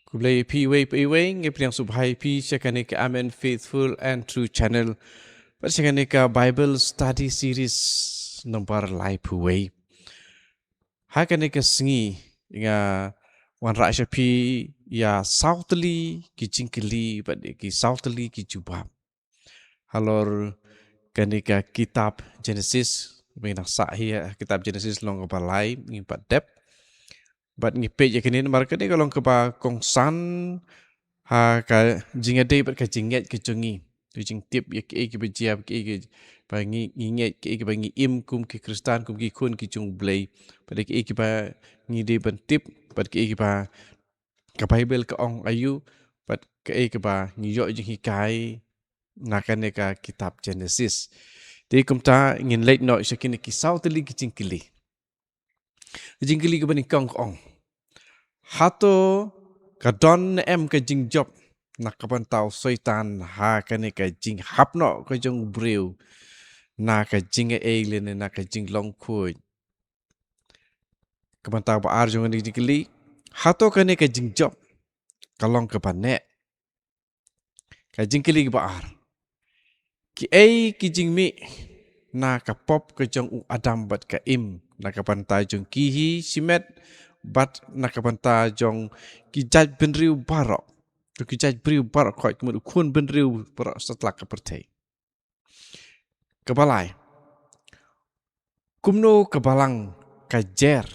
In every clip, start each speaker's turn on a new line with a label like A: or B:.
A: Kublai PWPW ngepriang subhai P Shakanika Amen Faithful and True Channel Shakanika Bible Study Series nomor live way. Hakanika singi nga wan raksha P ya Southly ki jingkili but ki Southly ki jubab. Halor kanika kitab Genesis bina sahia kitab Genesis long balai ngimpat dep. But ngipet ya kini market ni kalau keba kongsan ha ka jingade but ka jinget ke jungi tu jing tip ya ke bejiab ke bangi inget ke bangi im kum ke kristan kum ki kun ki jung blay pada ke ba ngide ban tip but ke ba ka bible ka ong ayu but ke ba ngiyo jing hikai nakane ka kitab Genesis ti kum ta ngin late no sakini ki sauteli ki jingkili ke bani kong ong hato kadon em ke jing job nak kapan tau syaitan ha kane ke jing hapno ke jong breu na ke jing alien na ke jing long khoi kapan tau ba ar jong ni jingkili hato kane ke jing job kalong ke bane ke jingkili ba ar ki jing mi na ka pop ke jong u adam bat ka im na kapan tau jong kihi simet bat nakabanta jong kijaj benriu barok tu kijaj briu barok koi kemudian kun benriu barok setelah kepertai kebalai kumno kebalang kajer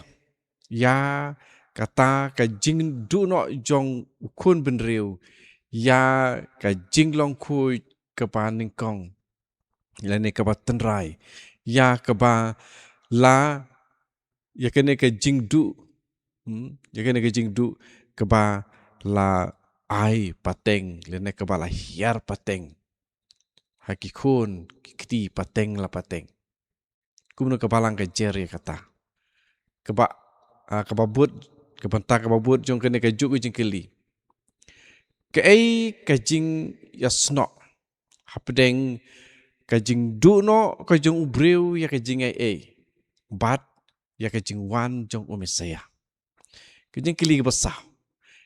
A: ya kata kajing duno jong kun benriu ya kajing long kui kepaning kong lene kebat tenrai ya keba la ya kene kajing du jadi nak jing du keba la ai pateng lene keba la hiar pateng haki kun kiti pateng la pateng kumno kebalang ke jeri kata keba keba but kebanta keba but jong kene ke juk jing keli ke jing yasno hapdeng ke jing du no ke jong ubreu ya ke jing bat ya ke jing wan jong umesaya kejing kili besar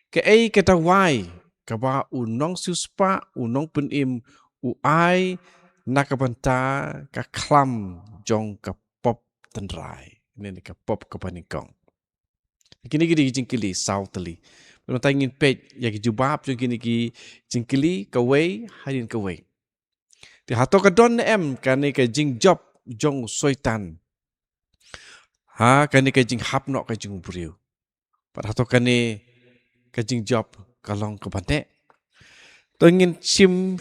A: ke kata wai kaba unong suspa unong penim uai nakabanta ka klam jong ka pop tenrai ini ka pop ka panikong kini kejing kili sauteli mata ingin pej ya ki jubab jong kini ki jingkili ka wei harin ka wei ti hato ka don em kani ka jing job jong soitan ha kani ka jing hapno ka jing briu pada hato kani kajing job kalong kebate to ingin sim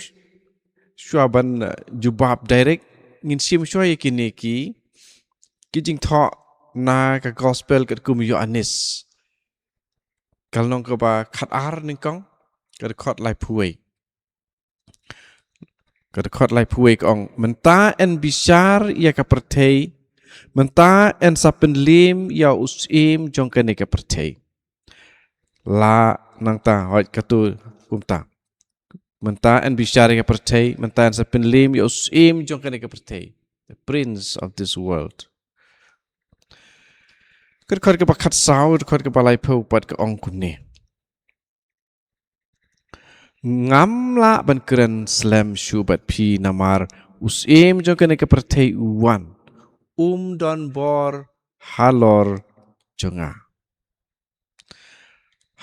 A: shuaban jubab direct ingin sim shua kini ki kijing tho na ka gospel kat kum Yohanes kalong ke ba khat ar ning kong ka khot lai phuai ka khot lai phuai kong menta en bishar ya ka perthei menta en sapen lim ya usim jong kani ka perthei la nang ta hoi katu kumta menta en bishari ka perthei menta en sa penlim yos im jong kane ka perthei the prince of this world ker khot ka bakhat sau khot ka balai phau pat ka ong kunne ngam la ban kren slam shubat phi namar usim jong kane ka perthei uwan don bor halor jonga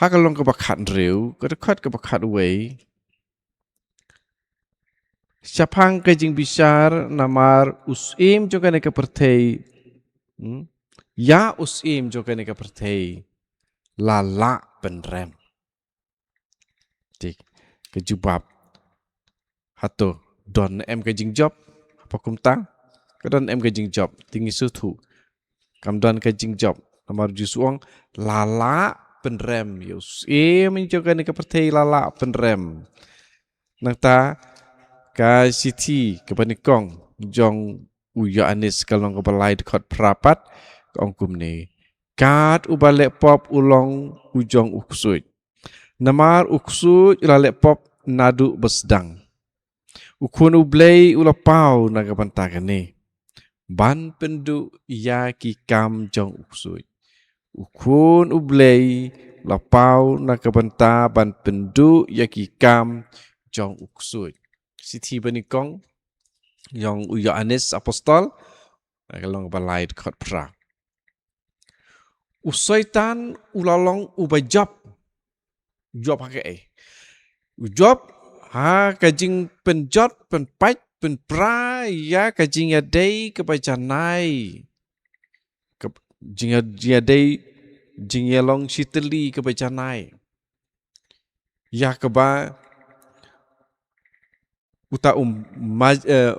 A: hakalong ka bakhat riu ka khot ka bakhat wei Syapang kajing bishar namar usim juga neka perthei ya usim juga neka perthei lala penrem tik kejubab hato don em kajing job apa kumta kadon em kajing job tinggi sutu kam don kajing job namar jusuang lala penrem usim juga neka perthei lala penrem nangta ka siti kepanikong jong uya anis kalong kepalai dekat perapat kong kumne kat ubalik pop ulong ujong uksut namar uksut ulalek pop nadu besdang ukun ublei ulapau nagapantakane ban pendu ya ki kam jong uksut ukun ublei lapau na kabanta ban pendu yaki kam jong uksui. Siti benikong yang Yohanes apostol kalong balai dekat pra. Usaitan ulalong ubajab job hakai. Ujob ha kajing penjot penpait penpra ya kajing yadai kebajanai. Jing yadai jing yalong siteli kebajanai. Ya keba uta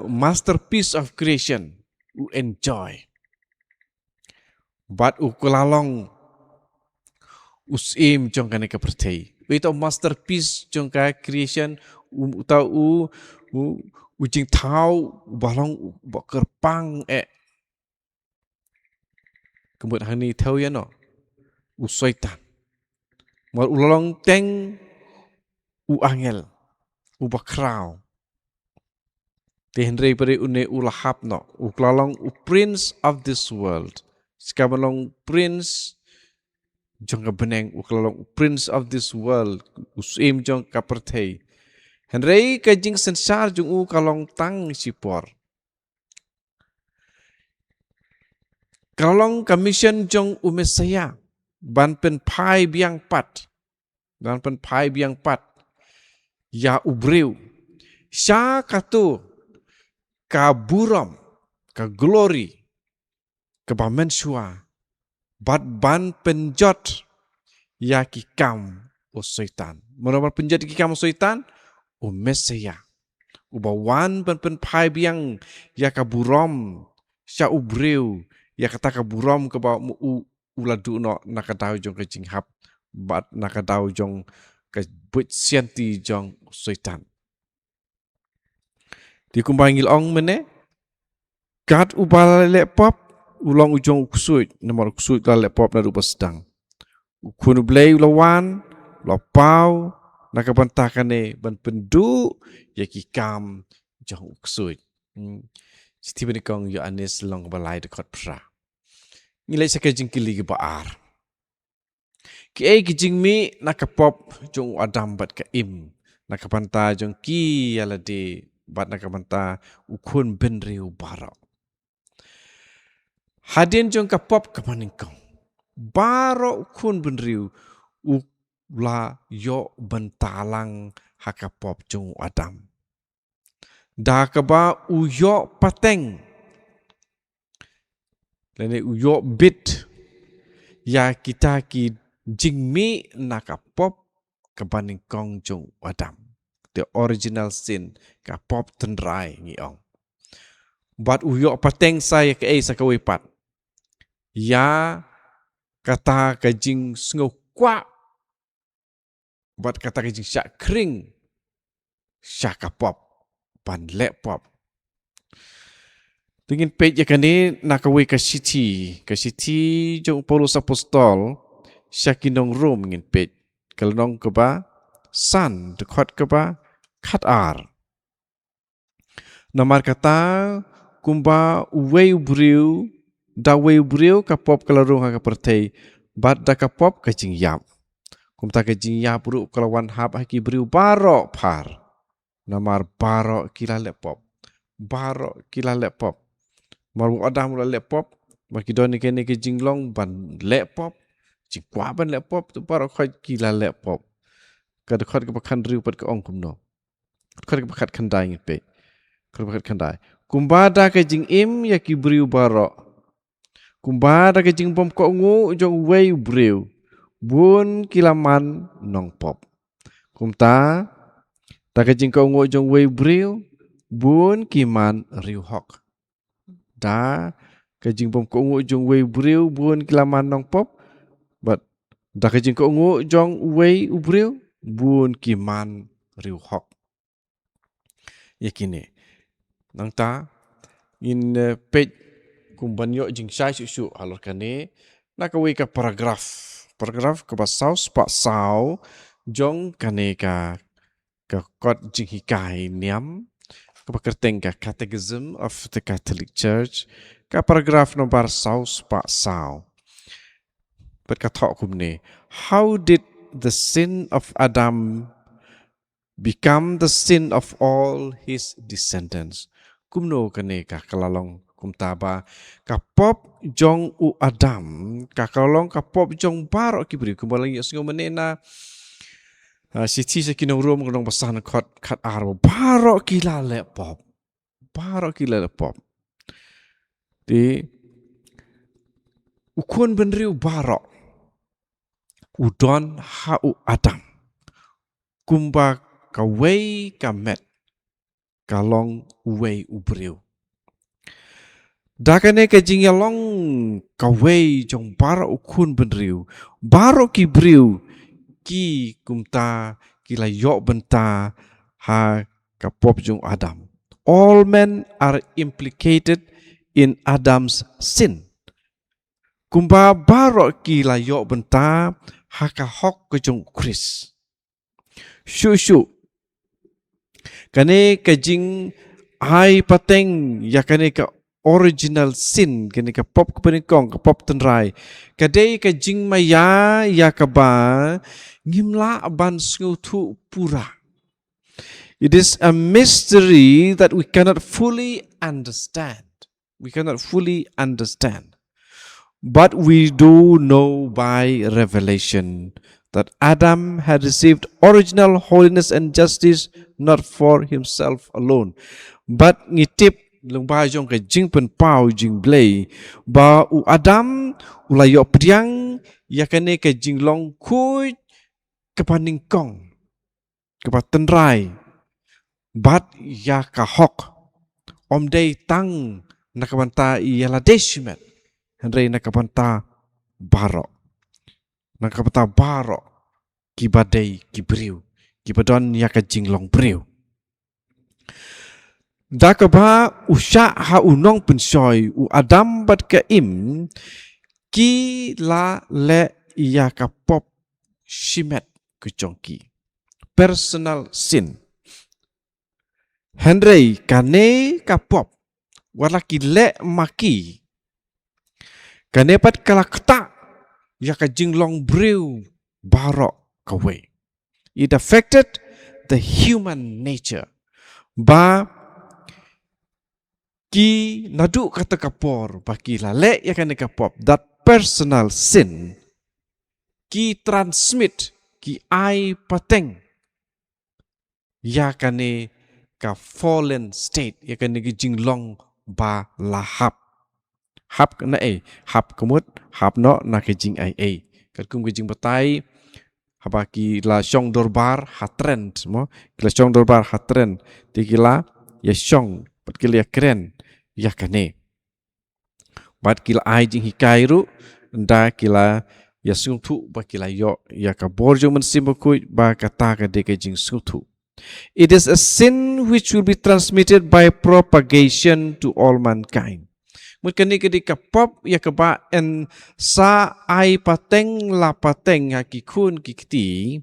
A: masterpiece of creation u enjoy. But ukulalong usim jong kane kepercayai. Itu masterpiece jong ka creation uta ujing tau balong kerpang kemudian hani tahu ya no usaitan. Mal ulalong teng angel bakrau. Tehenrei pare une ulahap no uklalong prince of this world. Sekarang prince jong beneng uklalong prince of this world usim jong kapertei. Henrei kajing sensar jong kalong tang sipor. Kalong commission jong umesaya ban pen pai biang pat. Dan pen pai biang pat. Ya ubreu. Sya katu ka buram, ka glory, ka bamensua, bat ban penjot ya kikam o syaitan. Menomor penjot kikam o syaitan, o mesaya. Ubawan ban pai biang ya ka buram, sya ubreu, ya kata ka buram ka ba uladu no nakadau jong ka jinghap, bat nakadau jong ka buit sianti jong syaitan. Di kumbangil ong mene kat ubal laptop ulong ujong uksui nomor uksui la laptop na rupa sedang ukun blay ulawan lapau nakabantahkane ban pendu yaki kam jong uksui siti benikong Yohanes long balai dekat pra ngilai sakajing kili baar ki ai kijing mi nakapop jong adam bat ka im nakabanta jong ki alade bat nakabanta ukun benriu barok. Hadin jong kapop kamaningkong. Barok ukun benriu ula yo bentalang hakapop jong adam. Da kaba uyo pateng. Lene uyo bit ya kita ki jingmi nakapop kamaningkong jong adam. The original sin kapop tenrai ngiong. Bat uyo pateng saya ke sakawipat. Ya kata kajing sengukwa. Bat kata kajing syak kering. Syak kapop. Pan lepop. Dengan page ya kani nakawi ke city. Ke city jong Paulus Apostol. Syakinong room ngin page. Kalau nong keba san dekat keba katar. Namar kata kumba uwei briu da wei briu kapop kalarung ha kapertei bat da kapop kajing yap. Kumta kajing yap ru kalawan hap haki briu baro par. Namar baro kila lepop. Baro kila lepop. Maru adam mula lepop. Makidoni kene kajing long ban lepop. Jingkwa ban lepop tu baro koi kila lepop. Kadakot kepakan riu pat ke ong kumno. Kadakot kepakat kandai ngit Kadakot kandai. Kumbada kajing im yaki briu barok. Kumbada kajing bom ko ngu jong wei briu. Bun kilaman nong pop. Kumta ta kajing ko ngu jong wei briu. Bun kiman riu hok. Da kajing bom ko ngu jong wei briu. Bun kilaman nong pop. But da kajing ko ngu jong wei briu. Bun kiman riu hok. Yakini. Nang ta in page kumbanyo jing sai su halor kane nakawi ka paragraf ka basau spa sau jong kane ka kot jing hikai niam ka pakerteng ka Catechism of the Catholic Church ka paragraf nomor sau spa sau bet ka thok kumne how did the sin of Adam become the sin of all his descendants? Kumno kane ka kalalong kumtaba kapop jong u Adam ka kalalong kapop jong barok kibri kumalang yas ngomenena si sa kinong room kunong basahan kat araw barok kilala pop di ukun benriu barok udon ha u Adam kumba kaway kamet kalong uway ubriu dakane ka jingyalong kaway jong bara ukun benriu baro kibriu ki kumta kila yok benta ha kapop jong Adam. All men are implicated in Adam's sin. Kumba baro kila yok benta ha ka hok ke jong Chris. Shu kane ka jing ai pateng ya kane ka original sin kane ka pop kepenikong ka pop tenrai kadai ka jing maya ya ka ba ngimla aban sngutu pura. It is a mystery that we cannot fully understand. But we do know by revelation that Adam had received original holiness and justice not for himself alone, but ngitip lungba jong ka jing pen pau jing blay ba u Adam ulayo priang yakane ka jing long kuj kepaning kong kepaten rai bat ya ka hok om day tang nakabanta yala deshimet henry nakabanta baro kibadai kibriu kibadon ya ka jing long briu dakaba usha ha unong pensoy u Adam bat ka im ki la le ya ka pop shimet kuchongki personal sin Henry kane kapop walaki le maki kane pat kalakta ya ka jinglong brew barok kawe. It affected the human nature ba ki nadu kata kapor baki lale ya kane kapop that personal sin ki transmit ki ai pateng ya kane ka fallen state ya kane ki jinglong ba lahap hap na hap kemut hap no na ke jing ai kat kum ke jing batai haba ki la shong dorbar hatrend mo ki la shong dorbar hatrend tikila ya shong pat ki ya kren ya kane bat ki la ai jing hikairu nda kila ya sungtu ba kila yo ya ka borjo men simku ba kata ka de ke jing sungtu. It is a sin which will be transmitted by propagation to all mankind. Mungkin kedi kapop ya keba en sa ai pateng la pateng ya kikun kikti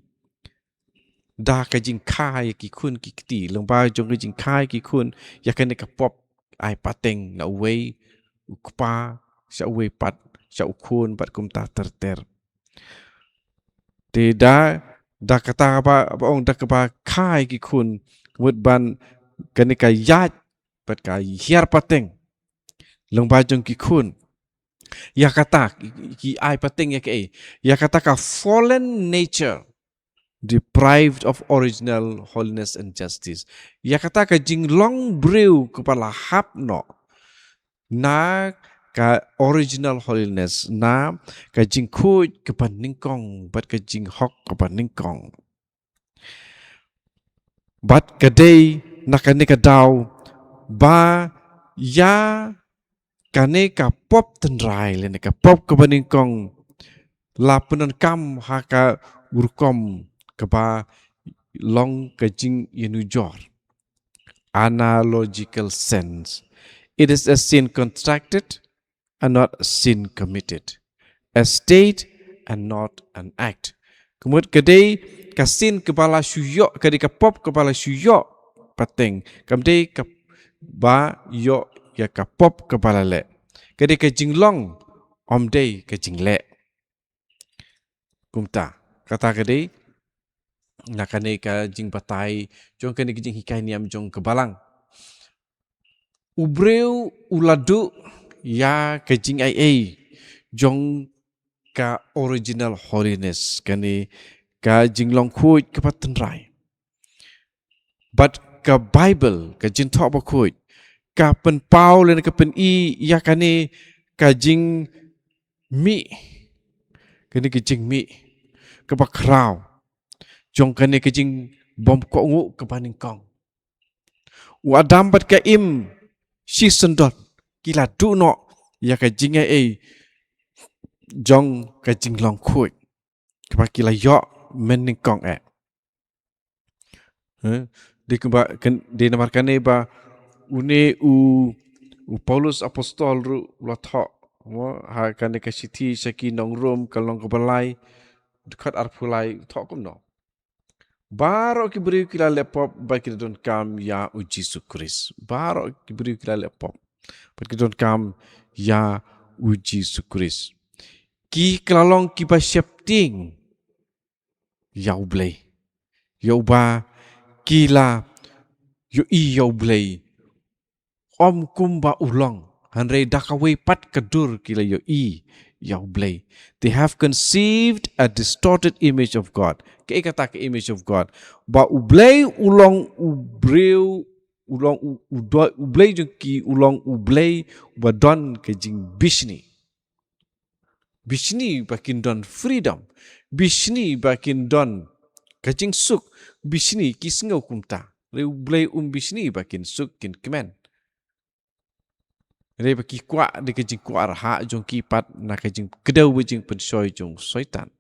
A: da ka jing kai kikun kikti lomba jong jing kai kikun ya kene kapop ai pateng na way ukpa sa way pat sa ukun pat kumta terter. Tidak da kata apa ong da keba kai kikun wud ban kene ka yat pat ka hiar pateng lomba jong kikun ya kata ki ai pateng ya kata ka fallen nature deprived of original holiness and justice ya kata ka jing long brew kepala hap no na ka original holiness na ka jing kuj kepaningkong bat ka jing hok kepaningkong bat kadai nakane ka daw ba ya kane ka pop tenrai le ka pop kepaningkong la penan kam haka urkom keba long ka jing yenujor analogical sense. It is a sin contracted and not a sin committed, a state and not an act. Kemudian kedai kasin kepala syuyok kedai kapop kepala syuyok pateng kemudian ke ba yok ya kapop kepala le kedai ke jinglong omdei ke jingle kumta kata kade nakane ka jing batai jong kane jing hikai niam jong kebalang ubreu uladu ya ka jing ai jong ka original holiness kane ka jing long khuj ka patan rai but ka bible ka jin thok ba khuj ka pen pau len ka pen i ya kane ka jing mi kane ka jing mi ka ba krau jong kane ka jing bom ko ngu ka paning kong wa dam bat ka im si sendot kila du no ya ka jing ai jong ka jing long khuj ka ba kila yo men ning kong di keba di namar kane ba une u Paulus apostol ru la tho mo ha kane ka sithi saki nong rom kalong ka balai dekat arpulai tho kum no baro ki beri kila lepop ba ki don kam ya u Jesus Christ baro ki beri kila lepop ba ki don kam ya u Jesus Christ ki klalong ki ba shepting ya u blai ya u ba kila yo i yo blai om kumba ulong hanrei dakawei pat kadur kila yo i yo blai they have conceived a distorted image of God ke kata ke image of God ba ublai ulong ubreu ulong ublai ki ulong ublai badon ke jing bishni bakin don freedom bishni bakin don kajing suk bishni kisngau kumta re ublai bishni bakin suk kin kemen re baki kwa de kajing kwa arha jong kipat na kajing kedau jing pensoi jong soitan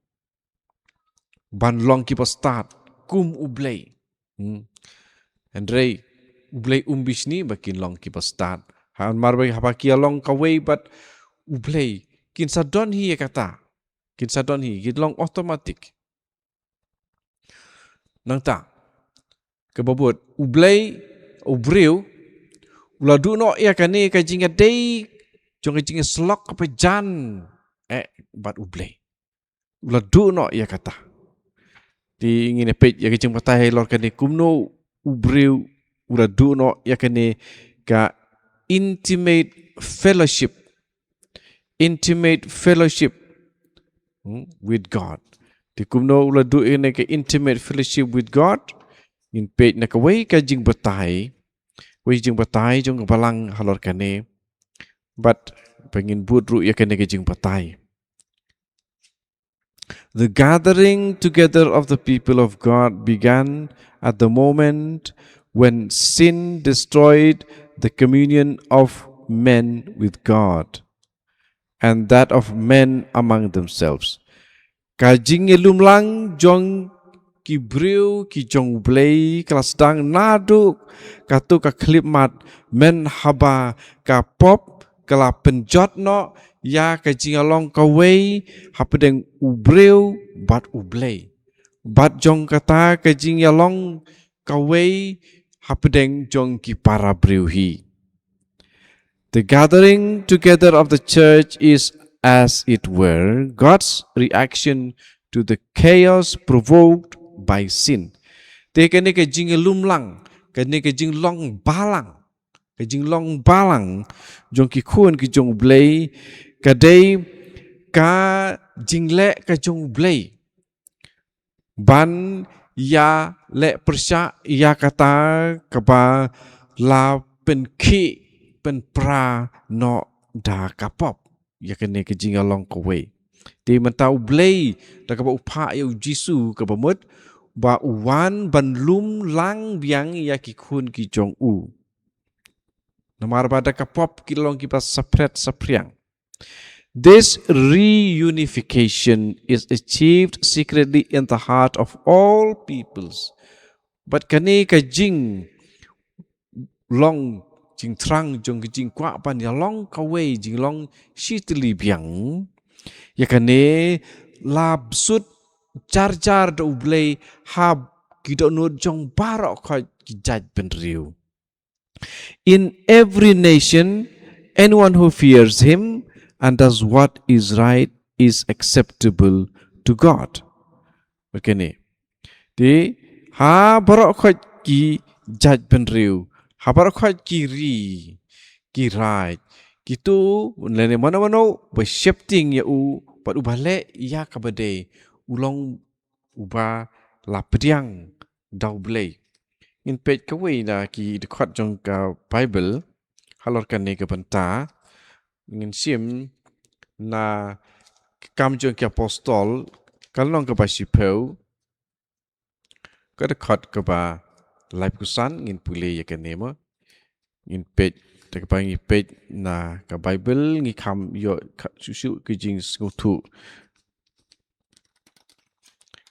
A: ban long ki start kum ublai and re ublai bishni bakin long ki start han marbai habaki long kawei but ublai kin sadon hi kata kin sadon hi kin long automatic nang ta kebabut ublai ubreu uladu no ya kane ka jinga dei jong jinga slok apa jan bat ublai uladu no ya kata di ingin pej ya jing patai lor kane kumno ubreu uladu no ya kane ka intimate fellowship with God di kumno uladu ine ka intimate fellowship with God in page na kawai ka jing batai jong balang halor kane but pengin budru ya kane ka jing batai the gathering together of the people of God began at the moment when sin destroyed the communion of men with God and that of men among themselves ka jing lumlang jong ki breu ki jong blai kelas dang naduk katu ka klip mat men haba ka pop kala penjot no ya ka jingalong ka wei hapedeng ubreu bat ublai bat jong kata ka jingalong ka wei hapedeng jong ki para breu hi the gathering together of the church is as it were God's reaction to the chaos provoked by sin. Te kene ke jing lumlang, kene ke jing long balang, jong ki khun ki jong blai, ka dei ka jing le ka jong blai. Ban ya le persya ya kata kaba la pen ki pen pra no da kapop. Ya kene ke jing along ka way. Te mentau blai da kaba upha ya jisu kaba mut ba uwan ban lum lang biang ya ki khun ki jong u namar bada kapop ki long ki pas sapriang this reunification is achieved secretly in the heart of all peoples but kane ka jing long jing trang jong ki jing kwa pan ya long ka wei jing long shitli biang ya kane lab sut jar do blay hab kido no jong barok ka kijaj penriu in every nation anyone who fears him and does what is right is acceptable to God. Begini. Di ha barok khoi ki judge ben riu. Ha barok khoi ki right. Kitu lene mana-mana shifting ya pat ubale ya kabade ulong uba lapdiang dau blei. In page kawai na ki dekat jong ka Bible halorkan ni ke benta ngin sim na kam jong ki apostol kalong ke basipeu ka dekat ke ba live kusan ngin pule ya ke nema ngin page tak pangi page na ka Bible ngi kam yo susu ke jing ngutu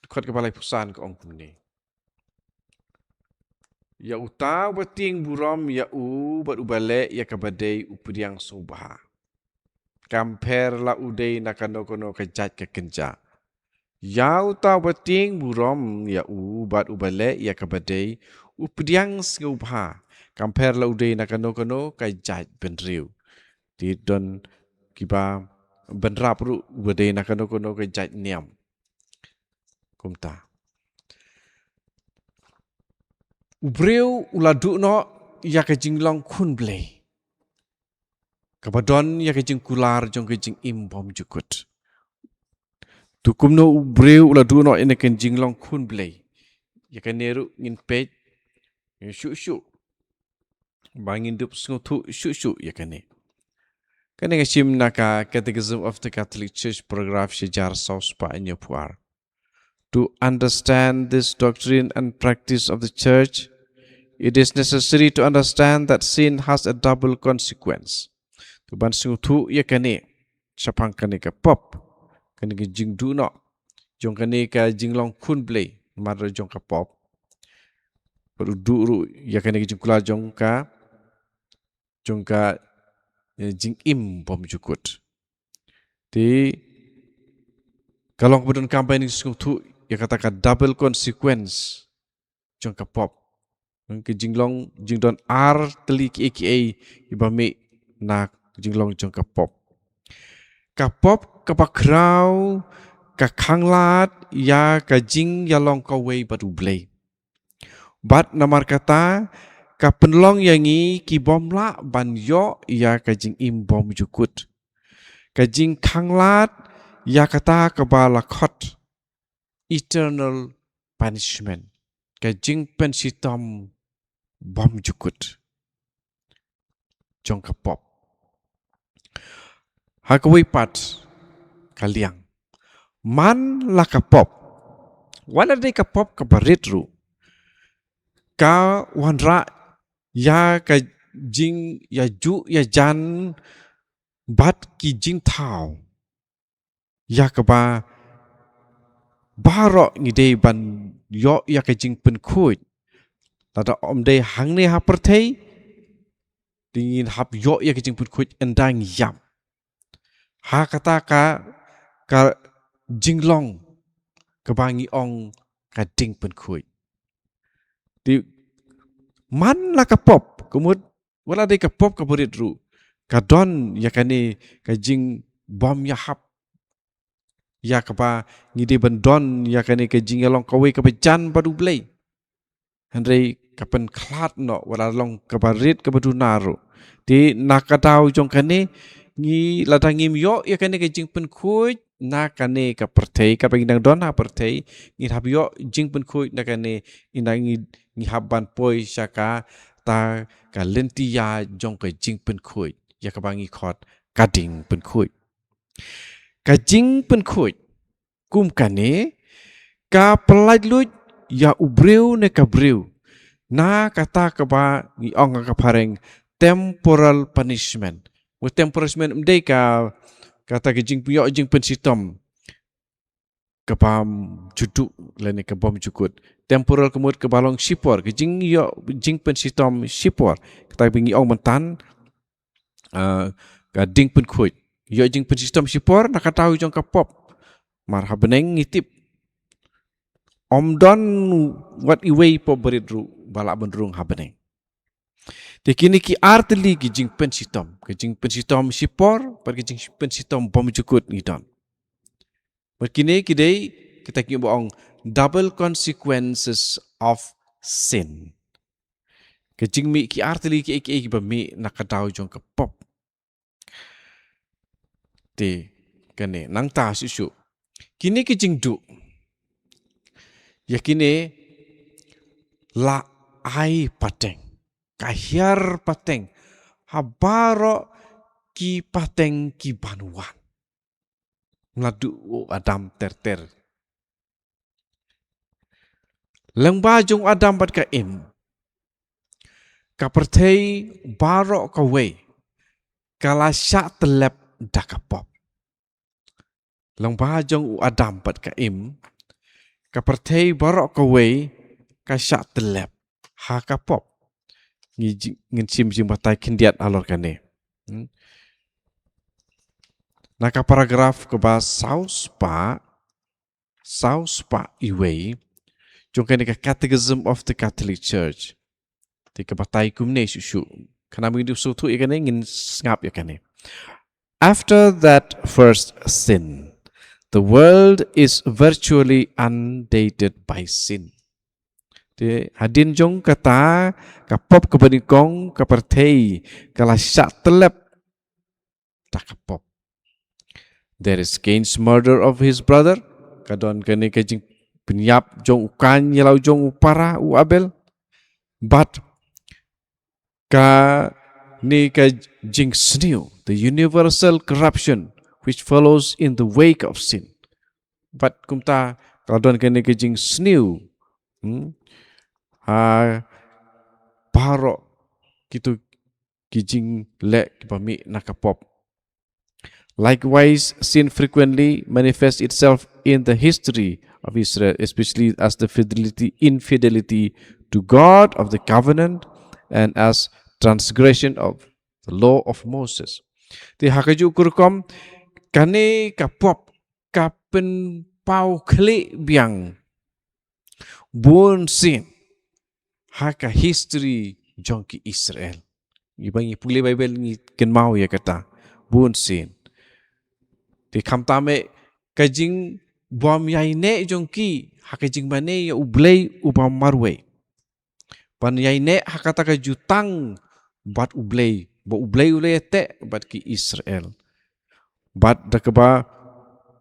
A: dekat ke balai kusan ke ong ni. Ya utau bating buram ya bat ubale ya kabadai upriang subha. Kamper la udai nakano-kono kejat ke kenja. Ya utau bating buram ya bat ubale ya kabadai upriang subha. Kamper la udai nakano-kono kejat benriu. Di don kiba benrap ru ubadai nakano-kono kejat niam. Kumta. Ubreu uladu no ya ke jinglong kun blei. Kabadon ya ke jing kular jong ke jing imbom jukut. Tukum no ubreu uladu no ina ke jinglong kun blei. Ya ke neru ngin pej syuk-syuk. Bangin dup sengutu syuk-syuk ya ke ne. Kene ngasim naka Catechism of the Catholic Church paragraph sejar saus pa inyo puar. To understand this doctrine and practice of the Church, it is necessary to understand that sin has a double consequence. Tuban sengutu ya kane sapang kane ka pop kane ka jing du no jong kane ka jing long kun blei mar jong ka pop per du ru ya kane ka jing kula jong ka jing im bom jukut. Ti kalong kedon kampanye sengutu ya katakan double consequence jong ka pop ke jinglong jingdon ar teli ki ibame na jinglong jong ka pop ka pakrau ka khanglat ya ka jing ya long ka wei batu blei bat namar kata ka penlong yangi ki bomla ban yo ya ka jing im bom jukut ka jing khanglat ya kata ka balakot eternal punishment ka jing pensitom bom jukut jong ka pop hakawai pat kaliang man la ka pop wala de ka pop ka baritru ka wanra ya ka jing ya ju ya jan bat ki jing thao ya ka ba baro ngide ban yo ya ka jing pen khoi tada om de hang ne ha perthei dingin hap yo ya ka jing pen khoi endang yam ha kata ka jinglong ka bangi ong ka ding pen khoi di man la ka pop kumut wala de ka pop ka borit ru ka don ya kane ka jing bom ya hap ya ka ba ngide ban don ya kane ka jing long ka we ka bejan badu blei handrei ka pen klat no wala long ka barit ka badu naru di nakadau jong kane ngi latangim yo ya kane ka jing pen khoi na kane ka perthei ka pengidang don ha perthei ngi hab yo jing pen khoi na kane inangi ngi haban poi saka ta ka lenti ya jong ka jing pen khoi ya ka bangi khot ka ding pen khoi ka jing pen khoi kum kane ka pelaj luj ya ubreu ne ka breu na kata ka ba ngi ong ka pareng temporal punishment with temporal punishment mdei ka kata ke jing puyo jing pen sitom ka pam juduk lene ka bom jukut temporal kemut ke balong sipor ke jing yo jing pen sitom sipor kata bingi ong mentan ka ding pen khoi yo jing pen sitom sipor nak tahu jong ka pop mar ha beneng ngitip om don wat iwei po beridru balak benrung ha beneng te kini ki arteli ki jing pen sitom sipor par ki jing pen sitom bom jukut ngidon Begini kita kini bohong double consequences of sin. Kejing mi ki artili ki ba mi nakadaw jong kapop. Ti kene nang ta susu. Kini kejing du. Ya kini la ai pateng. Kahiar pateng. Habaro ki pateng ki banuan. Ngadu Adam ter. Lengba jong Adam bat ka im. Kapertei barok kawe. Kala syak telep dakapop. Lengba jong Adam bat ka im. Kapertei barok kawe. Kasyak telep. Hakapop. Ngin sim batai kindiat alor kane. Naka paragraf keba saus pa iwe jong kene ka Catechism of the Catholic Church. Ti ka batai kumne susu. Kana mingdu sutu ikane ngin ngap yakane. After that first sin, the world is virtually undated by sin. Ti hadin jong kata kapop kebanikong kapertei kala syak telep tak kapop. There is Cain's murder of his brother. Kadon kene kajing penyap jong ukan yelau jong upara u Abel. But ka ni kajing snew, the universal corruption which follows in the wake of sin. But kumta kadon kene kajing snew. Paro kitu kijing le kipami nakapop. Likewise, sin frequently manifests itself in the history of Israel, especially as the infidelity to God of the covenant and as transgression of the law of Moses. Ti hakaju kurkom kane kapop kapen pau kli biang buon sin haka history jongki Israel. Ibangi puli Bible ni ken mau ya kata buon sin. Di kamtame kajing bom yai ne jongki hakajing mane ya ublei ubam marwe. Pan yai ne hakata ka jutang bat ublei te bat ki Israel. Bat dakaba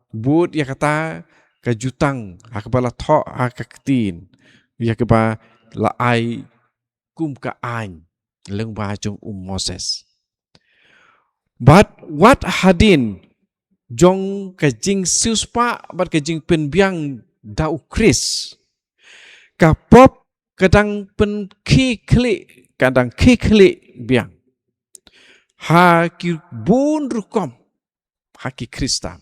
A: bud ya kata ka jutang hakabala tho hakaktin ya kaba la ai kum ka an leng ba jong Moses. But what hadin jong kajing suspa bat kajing penbiang dau Kris kapop kadang pen kadang kikli biang ha ki bun rukom ha ki Krista.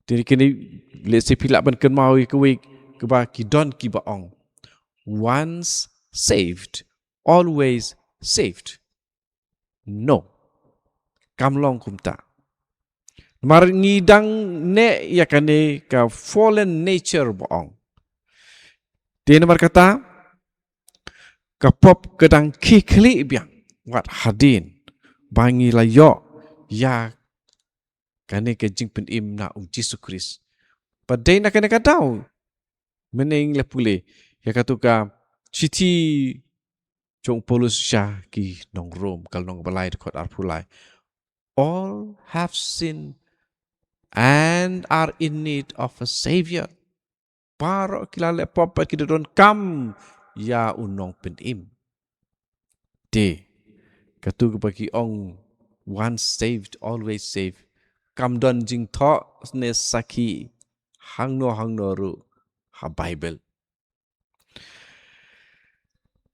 A: Jadi kini let's say pilak ban ken mau ke ba ki don ki baong. Once saved, always saved. No. Kamlong kumta. Mar ngidang ne yakane ka fallen nature boong. Dia nomor kata kapop kadang kikli biang wat hadin bangi layo ya kane ke jing pen im na Yesus Kristus. Padai nak kena katau meneng lepule ya katuka citi jong Paulus syah ki nong Rom kal nong balai dekot arpulai. All have sinned and are in need of a savior. Paro kilale papa kita don kam ya unong penim. De katu bagi ong once saved always saved. Kam don jing tho ne saki hang no ru ha Bible.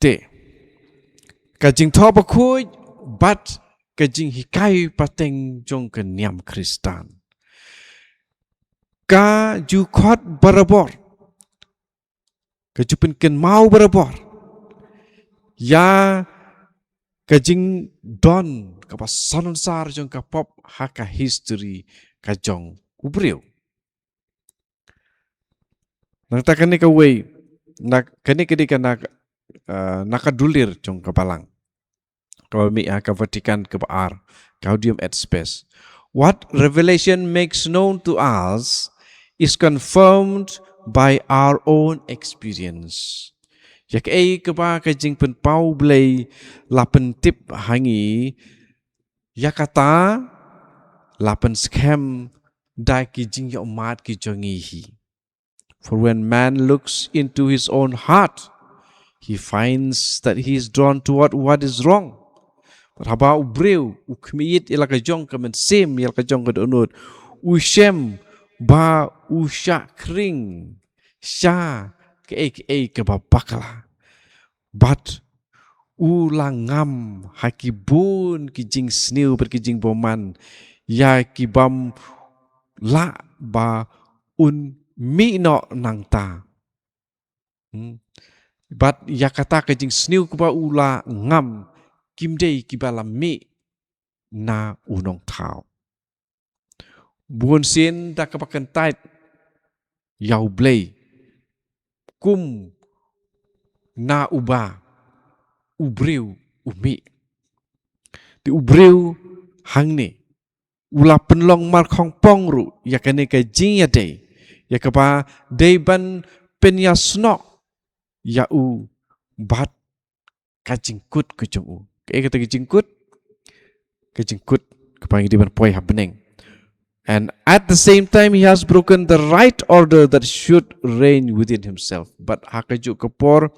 A: De kajing tho bakui but kajing hikai pateng jong kenyam Kristan. Ka jukot barabor. Kajupin ken mau barabor. Ya kajing don kapas sanonsar jong kapop haka history kajong ubriu. Nangta kene ka way nak kene kedi kana nakadulir jong kapalang. Kami ka Vatican kebaar Gaudium et Spes. What revelation makes known to us is confirmed by our own experience. Yak ai kaba ka jing pen pau blei la pen tip hangi yakata la pen scam dai ki jing yo mat ki jongi hi. For when man looks into his own heart, he finds that he is drawn toward what is wrong. But haba ubreu ukmiyit ilaka jong ka men sim ilaka jong ka donut ushem ba usha kring sha ke ba bakala. But ulangam hakibun ki jing sniu ber ki jing boman ya ki bam la ba un mi no nang ta. But ya kata ka jing sniu ku ba ula ngam kim dei ki ba la mi na unong tao. Buon sin da ka pakan tait yau blei kum na uba ubreu umi di ubreu hang ni ula penlong mar khong pong ru ya kane ka jing ya dei ya ka ba dei ban pen ya snok ya u bat ka jingkut ku jong u ke kata ka jingkut ka pang di ban poi happening. And at the same time, he has broken the right order that should reign within himself. But hakaju kapor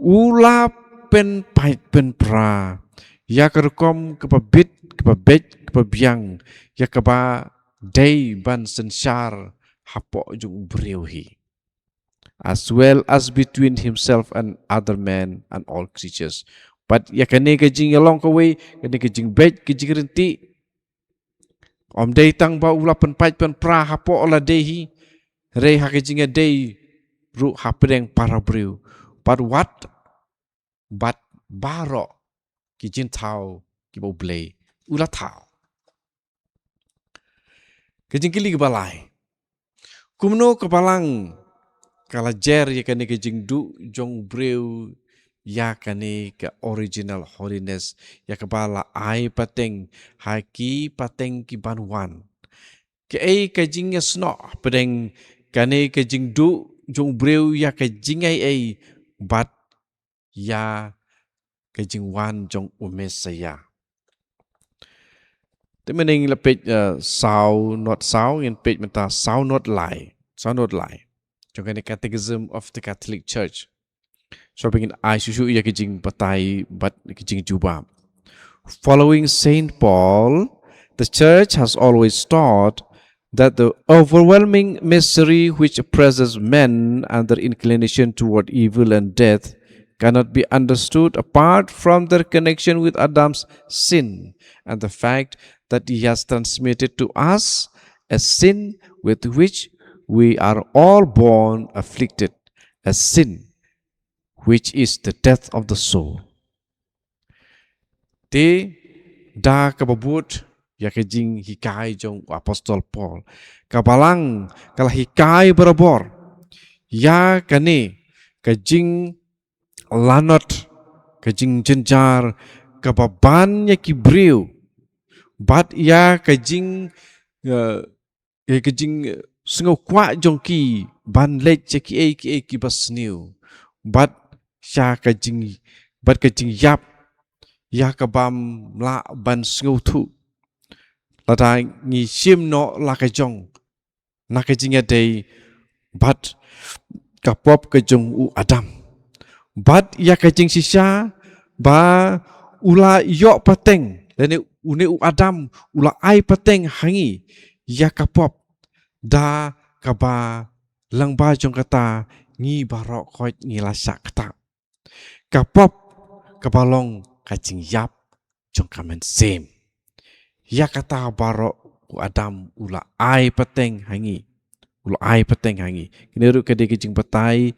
A: ula pen pait pen pra ya kerkom kepabit kepabet kepabiang ya keba day ban sensar hapo jung breuhi, as well as between himself and other men and all creatures. But ya kane kajing along the way kane kajing bet kajing renti om day tang ba ula pen pait pen pra hapo ola dehi re hakajing a day ru hapeng para breu. But what but baro ki jin tau ki bo blei ula tau ke jing kili balai kumno kepalang kala jer ya kane ke jing du jong breu ya kane ke original holiness ya kebala ai pateng haki pateng ki banwan ke ai ke jing ya sno pedeng kane ke jing du jong breu ya ke jing ai bat ya kajing wan jong umesaya. Thế mình là page sao not sao in page mình ta sao not lie trong cái Catechism of the Catholic Church. So begin ai susu ya kajing patai but kajing juba. Following Saint Paul, the Church has always taught that the overwhelming misery which oppresses men and their inclination toward evil and death cannot be understood apart from their connection with Adam's sin and the fact that he has transmitted to us a sin with which we are all born afflicted, a sin which is the death of the soul. Te da kababut ya kejing hikai jong Apostol Paul kabalang kala hikai berabor ya kane kejing lanot kajing jenjar kababan ya kibriu bat ya kajing kajing sengo kwa jongki ban let ki ki basniu bat sha kajing bat kajing yap ya kabam la ban sengo thu lada ngi sim no la kajong na kajing ya dei bat kapop kajong u Adam bat ya kajing sisa ba ula yo pateng dan une u Adam ula ai pateng hangi ya kapop da kaba langba jong kata ngi barok khoi ngi lasak kata kapop kabalong kajing yap jong kamen sem ya kata barok u Adam ula ai pateng hangi kini ru kade kajing patai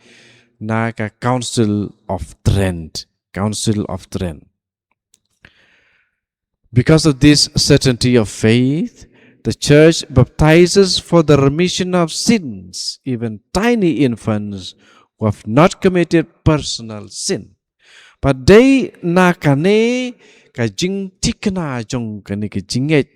A: na ka Council of Trent. Because of this certainty of faith, the Church baptizes for the remission of sins even tiny infants who have not committed personal sin. But they na kane ka jing tikna jong kane ka jinget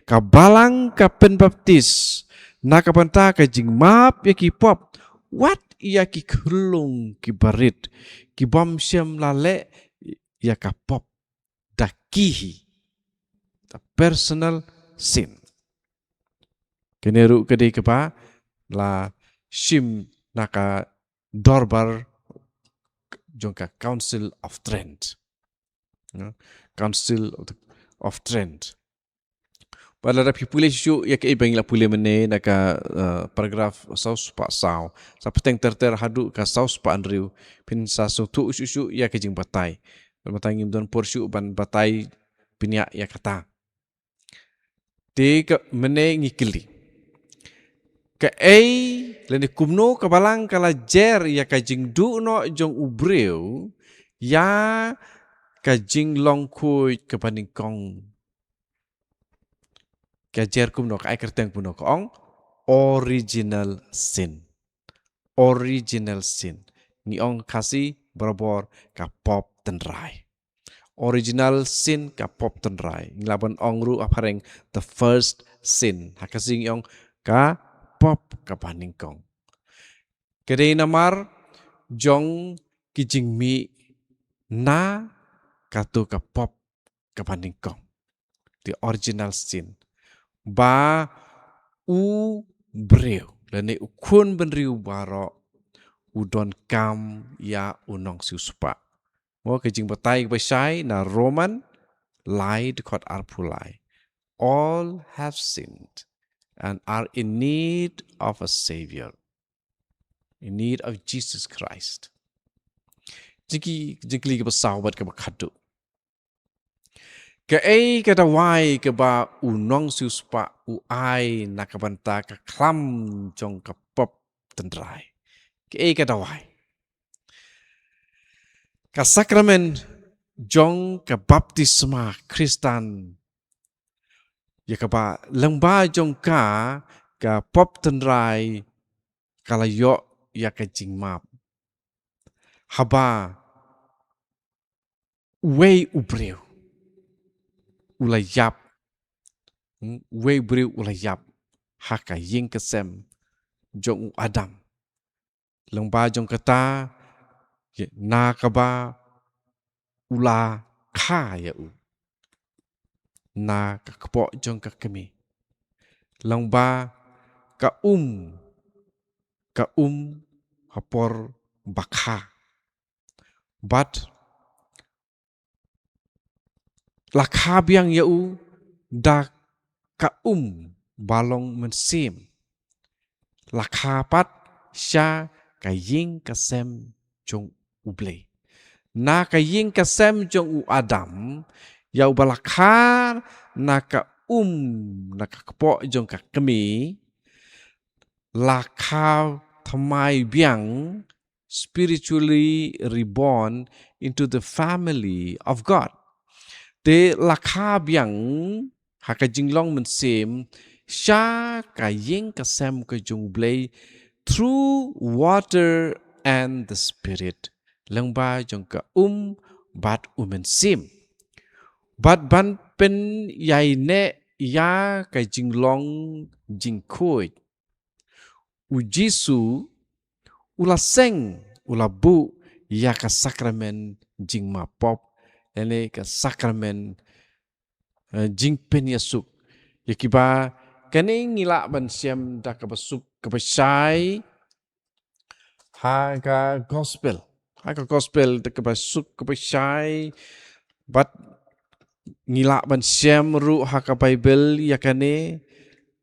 A: ka balang ka pen baptis Nakabanta ka jing map ya ki pop. What ya ki kulung ki barit. Ki bom siam lale ya ka pop. Da kihi. The personal sin. Keneru kedai kepa la shim naka dorbar jongka Council of Trent. Council of Trent. Pada rapi pulih syuk ya ke ibang la pulih mene naka paragraf saus pa sao. Sa peteng terter hadu ka saus pa andriu pin sa so tu syuk ya ke jing batai. Batai ngim don por syuk ban batai pinya ya kata. Te ka mene ngikili. Ka lene kumno kabalang kala jer ya ka jing du no jong ubreu ya ka jing long kui ka paning kong. Ka jer kumno ka ai kerteng puno ka ong original sin. Original sin. Ni ong kasi berabor ka pop tenrai. Original sin ka pop tenrai. Nglaban ong ru apareng the first sin. Hakasi ong ka pop ka paning kong. Kedai namar jong kijing mi na katu ka pop ka paning kong. The original sin. Ba u breu. Lene ukun benriu baro udon kam ya unong siuspa. Mo kijing batai basai na Roman lied kot arpulai. All have sinned and are in need of a savior. In need of Jesus Christ. Jiki basawat ka bakadu. Ka kata wai ka ba unong siuspa uai nakabanta ka klam jong ka pop tendrai. Ka kata wai. Ka sakramen jong ka baptisma Kristan. Ya ka ba lengba jong ka pop tendrai kalayo ya ka jingmap. Haba wei ubreu. Ulayap. Wei ubreu ulayap. Haka ying kesem jong Adam. Lengba jong kata na kaba ula kaya u. Na kakpo jong kakemi. Lengba ka hapor bakha. But lakha biang yau da ka balong mensim. Lakha pat sya ka ying kasem jong uble. Na ka ying kasem jong u Adam yau balakha na ka na ka kepo jong ka kemi lakha thamai biang spiritually reborn into the family of God. Te lakha biang haka jinglong mensim sya ka ying kasem ka jong blay through water and the spirit. Lengba jong ka bat mensim. Bat ban pen yai ne ya ka jinglong jingkoi. U Jisu ula seng ula bu ya ka sakramen jing mapop ene ka sakramen jing pen yasuk yakiba kane ngila ban siam da ka basuk ka basai ha ka gospel da ka basuk ka basai bat ngila ban siam ru ha ka Bible yakane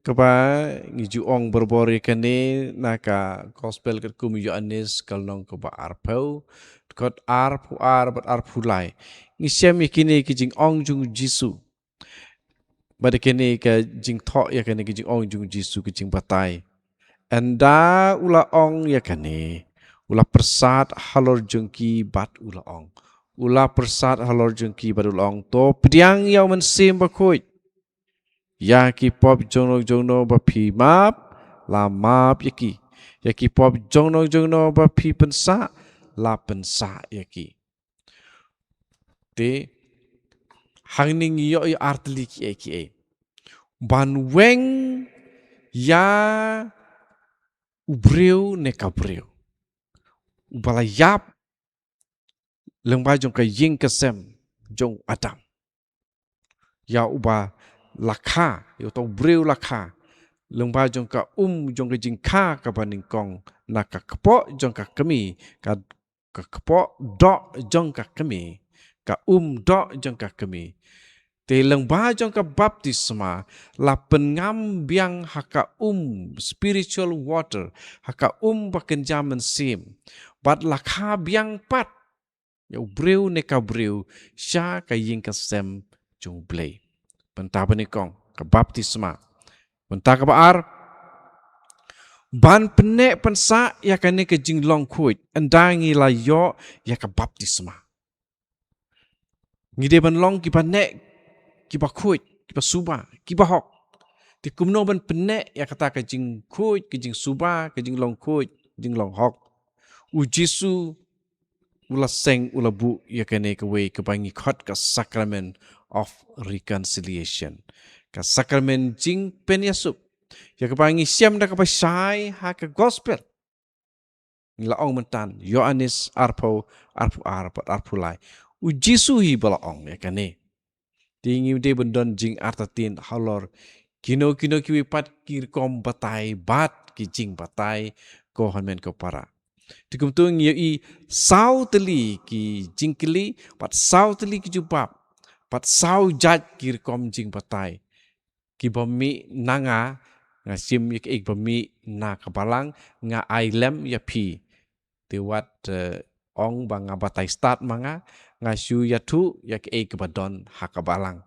A: kaba ngiju ong berbori kane naka gospel kat kum Yohanes kalong kaba arpau kot bat arpulai ngisem yakini kijing ong jung Jisu bade kene ka jing tho yakane kijing ong jung Jisu kijing batai anda ula ong yakane ula persat halor jungki bat ula ong ula persat halor jungki bat ula ong to pediang yau mensim bakoi ya ki pop jono ba phi map la map yaki pop jono ba phi pensa la pensa yaki te hangning yo artli ki ban weng ya ubreu ne kabreu ubala yap lengba jong ka ying kesem jong Adam ya uba lakha yo to breu lakha lengba jong ka jong ka jing kha ka baning kong na ka kepo jong ka kemi ka kepo do jong ka kemi ka do jong ka kemi te lengba jong ka baptisma la pengam biang haka spiritual water haka bakenjaman sim bat lakha biang pat ya breu ne ka breu sha ka ying ka sem jong blei penta banikong ka baptisma penta ka baar ban pene pensa ya ka ne ka jing long kuit andangi la yo ya ka baptisma ngide ban long ki panek ki ba kuit ki ba suba ki ba hok ti kumno ban pene ya kata ka jing kuit ka jing suba ka jing long kuit jing long hok u Jesu ula seng ula bu ya ka ne ka we ka bangi khot ka sacrament of reconciliation ka sacrament jing pen yasup ya ka bangi siam da ka pa sai ha ka gospel la ong mentan Yohanes arpo arpulai u Jesu hi bala ong ya ka ne tingi de bendon jing artatin halor kino kiwi pat kir kom batai bat ki jing batai ko hanmen ko para tikum tu ngi i sau teli ki jingkili pat sau teli ki jubab pat sau jat kir kom jing batai ki bomi nanga nga sim yek ik bomi na kabalang nga ailem ya pi te wat ong banga batai start manga nga shu ya tu yak ik badon hakabalang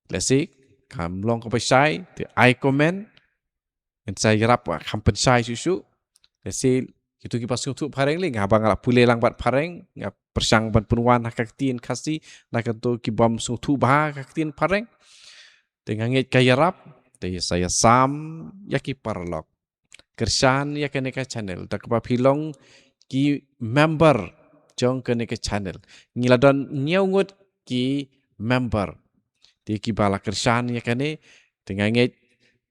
A: lesik kam long ko pasai te I comment en sai rap wa kam pensai susu lesil itu ki pasung tu pareng ling abang ala pule lang bat pareng nga persang ban punwan hakaktin kasi nakato ki bom sung tu ba hakaktin pareng te nganget kaya rap te saya sam yaki parlok kersan yakaneka channel tak pa pilong ki member jong kaneka channel ngiladon nyeungut ki member ti ki bala kersan yakane tenganget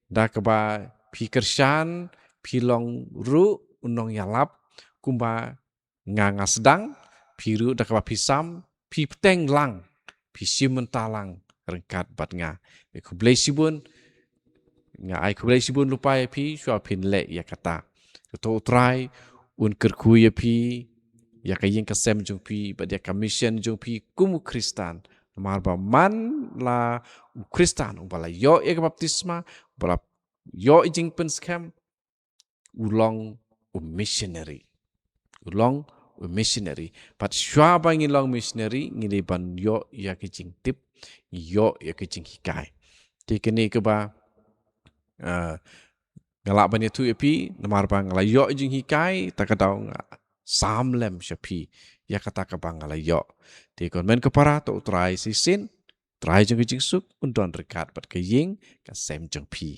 A: da kaba pi kersan pilong ru unong yalap kumba nganga sedang piru da kaba pisam pi peteng lang pi simentalang rengkat bat nga ku blesibun nga ai ku blesibun lupa ya pi shua pin le ya kata to try un kerku ya pi ya kayeng kasem jong pi ba dia commission jong pi kumu kristan marba man la kristan bala yo ya baptisma bala yo jing pen scam ulong missionary ulong missionary but shua bang long missionary ngini ban yo ya kicing tip yo ya kicing hikai ti kene ke ba ngalak ban tu epi namar bang la yo jing hikai takadau sam lem shapi ya kata ka bang la yo ti kon men ke para to try sisin try jing suk undon rekat bat ke ying ka sem jing pi